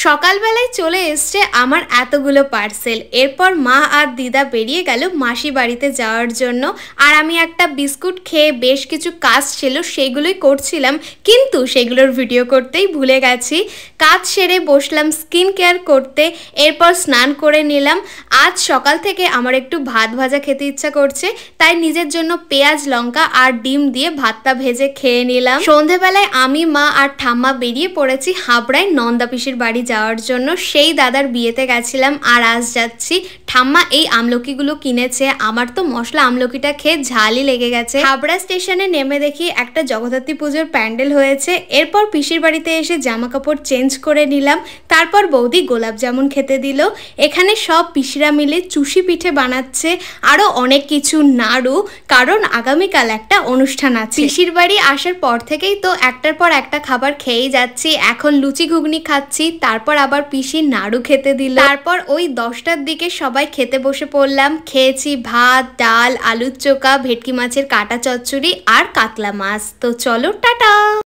সকালবেলায় চলে এসছে আমার এতগুলো পার্সেল। এরপর মা আর দিদা বেরিয়ে গেল মাসি বাড়িতে যাওয়ার জন্য। আর আমি একটা বিস্কুট খেয়ে বেশ কিছু কাজ ছিল সেগুলোই করছিলাম, কিন্তু সেগুলোর ভিডিও করতেই ভুলে গেছি। কাজ সেরে বসলাম স্কিন কেয়ার করতে, এরপর স্নান করে নিলাম। আজ সকাল থেকে আমার একটু ভাত ভাজা খেতে ইচ্ছা করছে, তাই নিজের জন্য পেঁয়াজ লঙ্কা আর ডিম দিয়ে ভাতটা ভেজে খেয়ে নিলাম। সন্ধেবেলায় আমি, মা আর ঠাম্মা বেরিয়ে পড়েছি হাবড়ায় নন্দা পিসির বাড়ি যাওয়ার জন্য। সেই দাদার বিয়েতে গেছিলাম আর আজ যাচ্ছি। ঠাম্মা এই আমলকিগুলো কিনেছে, আমার তো মশলা আমলকিটা খেয়ে ঝালই লেগে গেছে। হাবড়া স্টেশনে নেমে দেখি একটা জগদ্ধাত্রী পুজোর প্যান্ডেল হয়েছে। এরপর পিসির বাড়িতে এসে জামা কাপড় চেঞ্জ করে নিলাম। তারপর বৌদি গোলাপ জামুন খেতে দিল। এখানে সব পিসিরা মিলে চুষি পিঠে বানাচ্ছে, আরো অনেক কিছু, নাড়ু, কারণ আগামীকাল একটা অনুষ্ঠান আছে। পিসির বাড়ি আসার পর থেকেই তো একটার পর একটা খাবার খেয়েই যাচ্ছি। এখন লুচি ঘুগনি খাচ্ছি, তারপর আবার পিসি নাড়ু খেতে দিল। তারপর ওই 10টার দিকে সবাই খেতে বসে পড়লাম। খেয়েছি ভাত, ডাল, আলুর চোখা, ভেটকি মাছের কাটা চচ্চড়ি আর কাতলা মাছ। তো চলো টাটা।